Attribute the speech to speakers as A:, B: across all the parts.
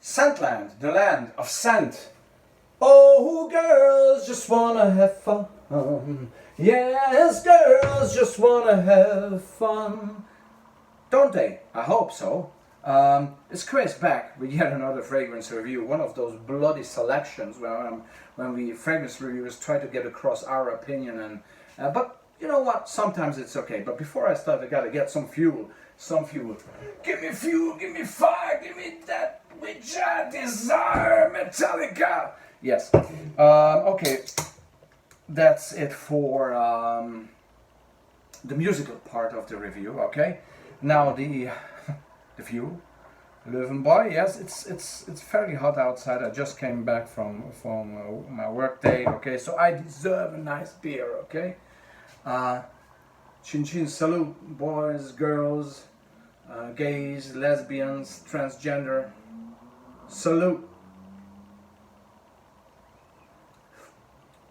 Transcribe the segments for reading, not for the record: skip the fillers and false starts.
A: Scentland, the land of scent. Oh, girls just wanna have fun. Yes, girls just wanna have fun. Don't they? I hope so. It's Chris back with yet another fragrance review. One of those bloody selections when we fragrance reviewers try to get across our opinion but you know what? Sometimes it's okay. But before I start, I gotta get some fuel. Give me fuel, give me fire, give me that which I desire, Metallica. Yes. Okay. That's it for the musical part of the review. Okay. Now the fuel. Löwenbräu. Yes, it's fairly hot outside. I just came back from my work day. Okay, so I deserve a nice beer. Okay. Chin chin salute, boys, girls, gays, lesbians, transgender. Salute.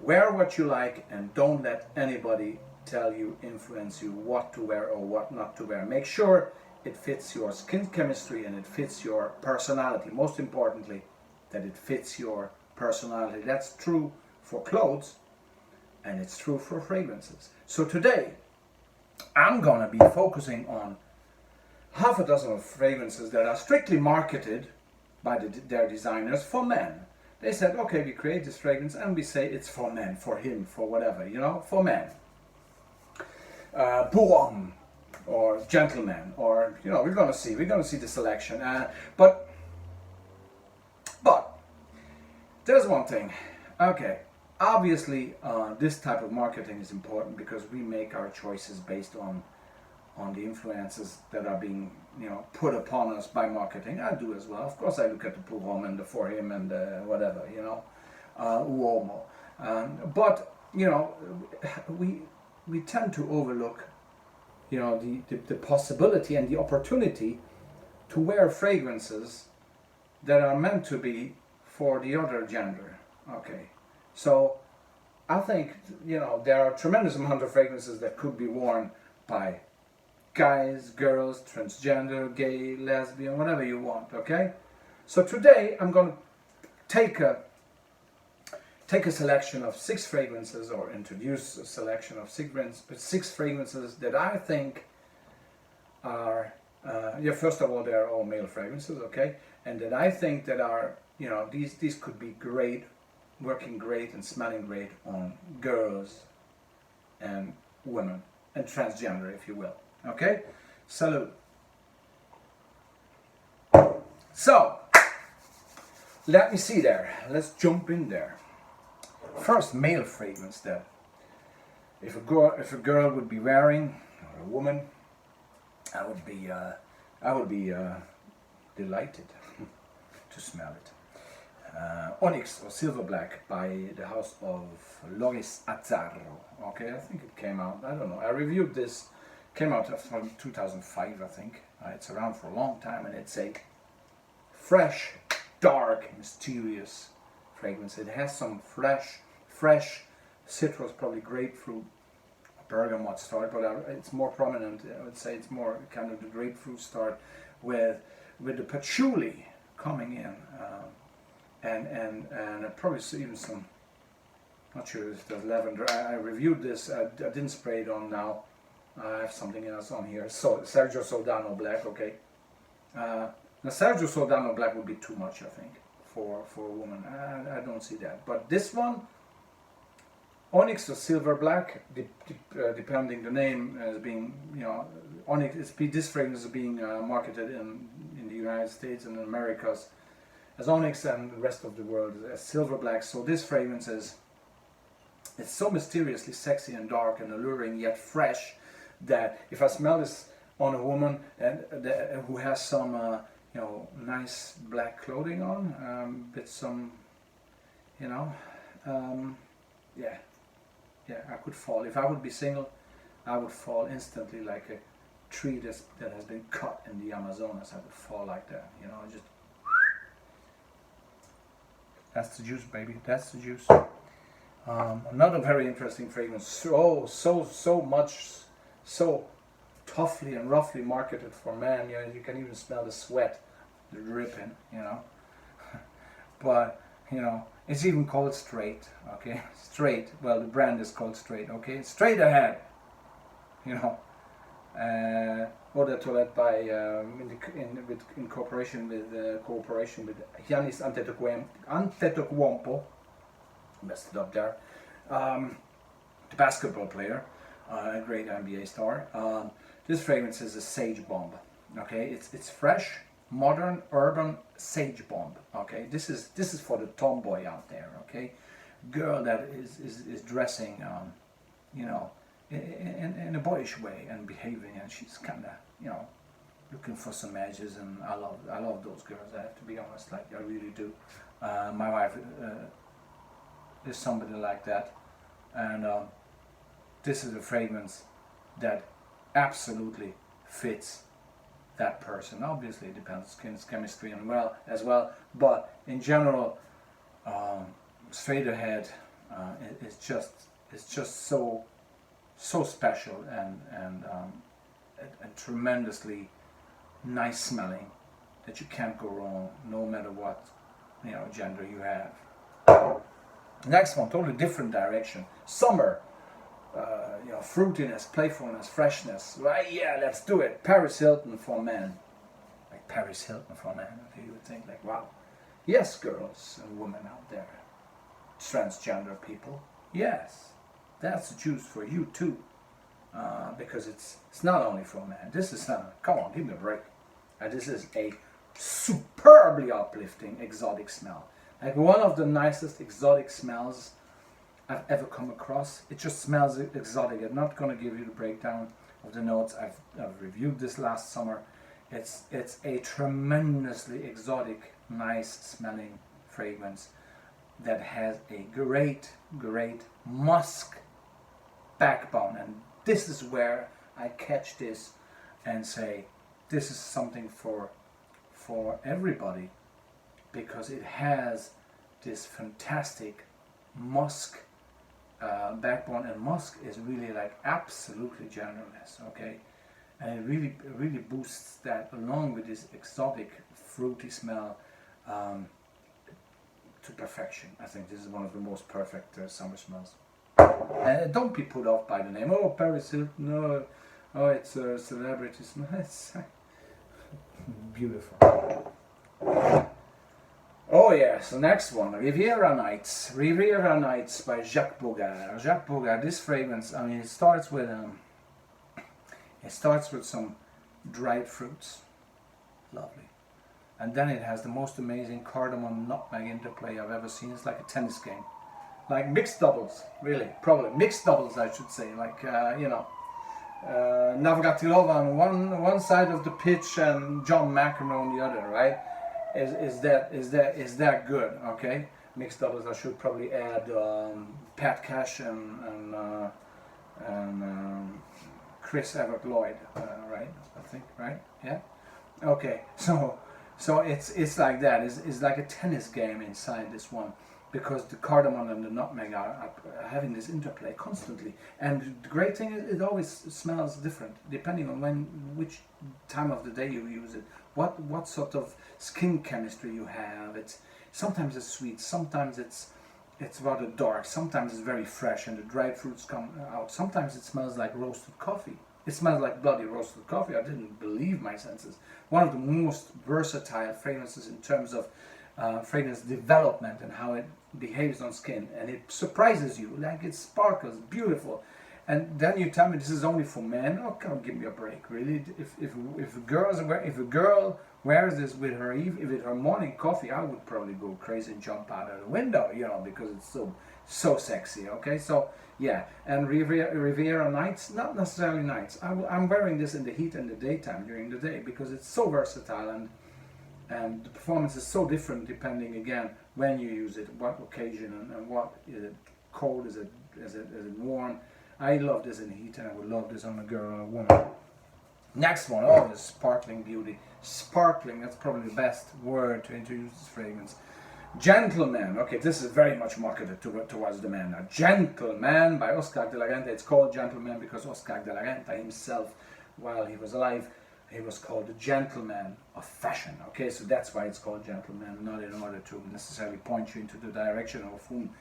A: Wear what you like and don't let anybody tell you, influence you what to wear or what not to wear. Make sure it fits your skin chemistry and it fits your personality. Most importantly, that it fits your personality. That's true for clothes and it's true for fragrances. So today, I'm gonna be focusing on half a dozen of fragrances that are strictly marketed by their designers for men. They said, okay, we create this fragrance and we say it's for men, for him, for whatever, you know, for men. Pour homme, or gentleman, or, you know, we're gonna see the selection. But there's one thing. Okay, obviously this type of marketing is important because we make our choices based on the influences that are being, you know, put upon us by marketing. I do as well. Of course, I look at the pour homme and the for him and whatever, you know, uomo. But you know, we tend to overlook, you know, the possibility and the opportunity to wear fragrances that are meant to be for the other gender. Okay, so I think, you know, there are a tremendous amount of fragrances that could be worn by guys, girls, transgender, gay, lesbian, whatever you want. Okay, so today I'm going to take a selection of 6 fragrances, or introduce a selection of 6 fragrances that I think are, first of all, they're all male fragrances, okay, and that I think that are, you know, these could be great, working great and smelling great on girls and women and transgender, if you will. Okay, salute. So let me see there. Let's jump in there. First male fragrance that if a girl would be wearing, or a woman, I would be delighted to smell it. Onyx or Silver Black by the house of Loris Azzarro. Okay, I think it came out, I don't know, I reviewed this, came out from 2005, I think. It's around for a long time and it's a fresh, dark, mysterious fragrance. It has some fresh citrus, probably grapefruit, bergamot start, but it's more prominent. I would say it's more kind of the grapefruit start with the patchouli coming in, and probably even some. Not sure if there's lavender. I reviewed this. I didn't spray it on now. I have something else on here. So Sergio Soldano Black. Okay. Now Sergio Soldano Black would be too much, I think, for a woman. I don't see that. But this one, Onyx or Silver Black, depending the name as being, you know, Onyx. This fragrance is being marketed in the United States and Americas as Onyx, and the rest of the world as Silver Black. So this fragrance it's so mysteriously sexy and dark and alluring yet fresh that if I smell this on a woman who has some you know, nice black clothing on, with some, you know, yeah, I could fall. If I would be single, I would fall instantly like a tree that has been cut in the Amazonas. I would fall like that, you know, just. That's the juice, baby. That's the juice. Another very interesting fragrance. So much, so toughly and roughly marketed for men. You know, you can even smell the sweat dripping. You know, but you know, it's even called Straight. Okay, Straight. Well, the brand is called Straight. Okay, Straight Ahead. You know, eau de toilette by in cooperation with Giannis Antetokounmpo. Messed it up there. The basketball player, a great NBA star. This fragrance is a sage bomb. Okay, it's fresh, modern, urban sage bomb. Okay, this is for the tomboy out there. Okay, girl that is dressing, you know, in a boyish way and behaving, and she's kind of, you know, looking for some edges. And I love those girls. I have to be honest, like I really do. My wife is somebody like that, and this is a fragrance that absolutely fits that person. Obviously, it depends on skin's chemistry and as well, but in general, Straight Ahead it's just so special and tremendously nice smelling that you can't go wrong, no matter what, you know, gender you have. Next one, totally different direction. Summer. You know, fruitiness, playfulness, freshness. Right? Yeah, let's do it. Paris Hilton for men. Like Paris Hilton for men. Okay, you would think like, wow. Yes, girls and women out there, transgender people. Yes, that's the juice for you too, because it's not only for men. This is come on, give me a break. This is a superbly uplifting exotic smell. Like one of the nicest exotic smells I've ever come across. It just smells exotic. I'm not going to give you the breakdown of the notes. I've reviewed this last summer. It's a tremendously exotic, nice smelling fragrance that has a great musk backbone. And this is where I catch this and say, this is something for everybody, because it has this fantastic musk backbone, and musk is really like absolutely gentleness, okay, and it really boosts that along with this exotic fruity smell to perfection. I think this is one of the most perfect summer smells. And don't be put off by the name. Oh, Paris Hilton. No, oh, it's a celebrity smell. It's beautiful. Oh yes, the next one, Riviera Nights. Riviera Nights by Jacques Bogart. Jacques Bogart, this fragrance, I mean, it starts with some dried fruits. Lovely. And then it has the most amazing cardamom nutmeg interplay I've ever seen. It's like a tennis game. Like mixed doubles, really. Probably mixed doubles, I should say. Like, you know, Navratilova on one side of the pitch and John McEnroe on the other, right? Is that good? Okay, mixed doubles. I should probably add Pat Cash and Chris Evert Lloyd, right? I think, right? Yeah. Okay, so it's like that. It's like a tennis game inside this one, because the cardamom and the nutmeg are having this interplay constantly. And the great thing is, it always smells different depending on which time of the day you use it. What sort of skin chemistry you have. Sometimes it's sweet, sometimes it's rather dark, sometimes it's very fresh and the dried fruits come out. Sometimes it smells like roasted coffee. It smells like bloody roasted coffee. I didn't believe my senses. One of the most versatile fragrances in terms of fragrance development and how it behaves on skin, and it surprises you. Like, it sparkles, beautiful. And then you tell me this is only for men. Oh, come on, give me a break, really. If a girl wears this with her morning coffee, I would probably go crazy and jump out of the window, you know, because it's so sexy. Okay, so yeah. And Riviera Nights, not necessarily nights. I'm wearing this in the heat and the daytime during the day, because it's so versatile, and the performance is so different depending, again, when you use it, what occasion, and what is it cold, is it warm. I love this in heat, and I would love this on a girl or a woman. Next one, oh, this sparkling beauty. Sparkling, that's probably the best word to introduce this fragrance. Gentleman, okay, this is very much marketed towards the men now. Gentleman by Oscar de la Renta. It's called Gentleman because Oscar de la Renta himself, while he was alive, He was called the gentleman of fashion. Okay, so that's why it's called gentleman, not in order to necessarily point you into the direction of whom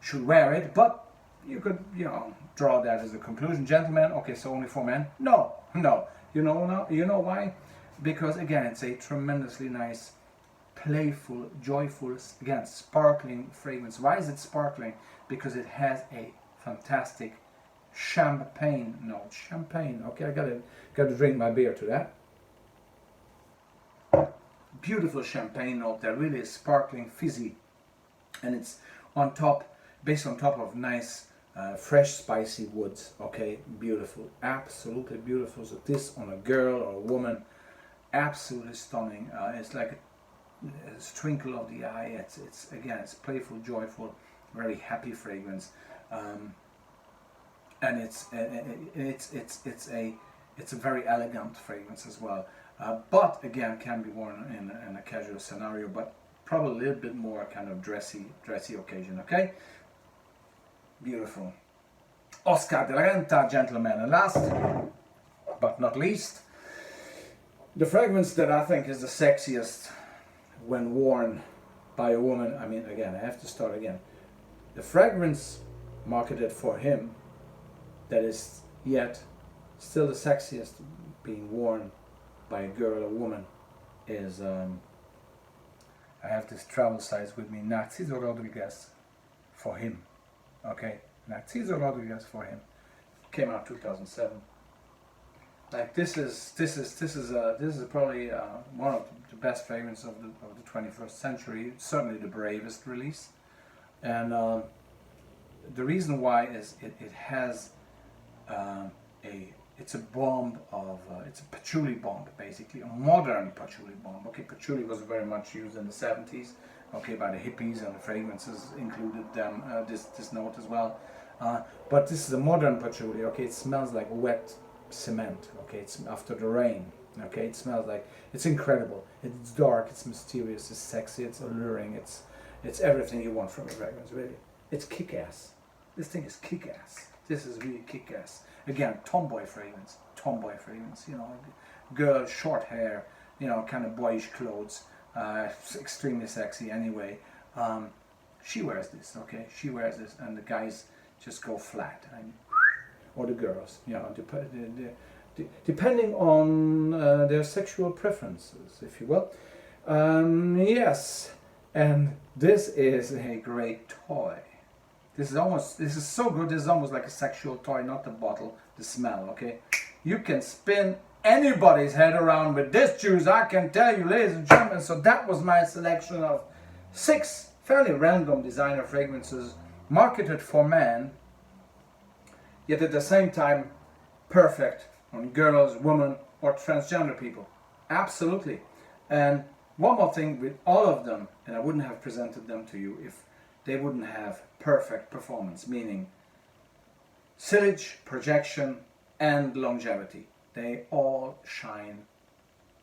A: should wear it, but you could, draw that as a conclusion. Gentleman, okay, so only for men? No, no. You know why? Because again, it's a tremendously nice, playful, joyful, again, sparkling fragrance. Why is it sparkling? Because it has a fantastic champagne note. Champagne. Okay, I gotta drink my beer to that. Beautiful champagne note that really is sparkling, fizzy, and it's based on top of nice, fresh, spicy woods. Okay, beautiful, absolutely beautiful. So this on a girl or a woman, absolutely stunning. It's like a twinkle of the eye. It's again, it's playful, joyful, very happy fragrance. And it's a very elegant fragrance as well, but again can be worn in a casual scenario, but probably a little bit more kind of dressy occasion. Okay, beautiful. Oscar de la Renta, gentleman. And last but not least, the fragrance that I think is the sexiest when worn by a woman. I mean, again, I have to start again. The fragrance marketed for him that is yet still the sexiest being worn by a girl or woman is, I have this travel size with me, Narciso Rodriguez for him. Okay, Narciso Rodriguez for him. Came out 2007. Like this is probably one of the best fragrances of the 21st century. Certainly the bravest release, and the reason why is it has it's a bomb of it's a patchouli bomb, basically a modern patchouli bomb. Okay, patchouli was very much used in the 70s. Okay, by the hippies, and the fragrances included them this note as well. But this is a modern patchouli. Okay, it smells like wet cement. Okay, it's after the rain. Okay, it smells like, it's incredible. It's dark, it's mysterious, it's sexy, it's alluring. It's everything you want from a fragrance, really. It's kick-ass. This thing is kick-ass. This is really kick-ass. Again, tomboy fragrance. Girl, short hair, kind of boyish clothes. Extremely sexy anyway. She wears this, okay? She wears this, and the guys just go flat. Or the girls, depending on their sexual preferences, if you will. Yes, and this is a great toy. This is so good. This is almost like a sexual toy, not the bottle, the smell. Okay, you can spin anybody's head around with this juice, I can tell you, ladies and gentlemen. So that was my selection of 6 fairly random designer fragrances marketed for men, yet at the same time perfect on girls, women, or transgender people. Absolutely. And one more thing with all of them, and I wouldn't have presented them to you if they wouldn't have perfect performance, meaning sillage, projection, and longevity. They all shine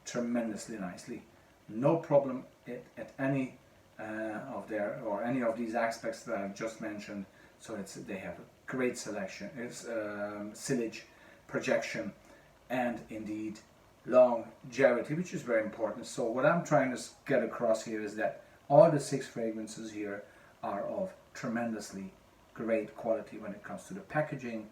A: tremendously nicely. No problem at any any of these aspects that I've just mentioned. So they have a great selection. It's sillage, projection, and indeed longevity, which is very important. So what I'm trying to get across here is that all the 6 fragrances here are of tremendously great quality when it comes to the packaging,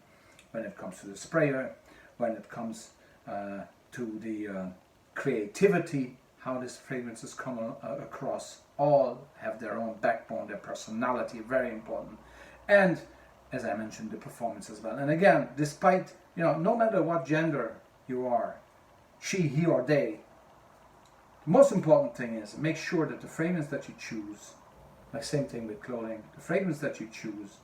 A: when it comes to the sprayer, when it comes to the creativity, how these fragrances come across. All have their own backbone, their personality, very important. And as I mentioned, the performance as well. And again, despite, no matter what gender you are, she, he, or they, the most important thing is make sure that the fragrance that you choose, like same thing with clothing, the fragrance that you choose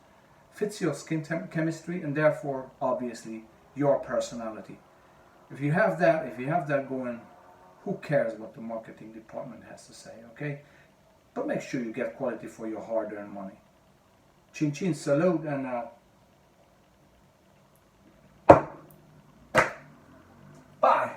A: fits your skin chemistry and therefore, obviously, your personality. If you have that going, who cares what the marketing department has to say, okay? But make sure you get quality for your hard-earned money. Chin chin, salute, and bye.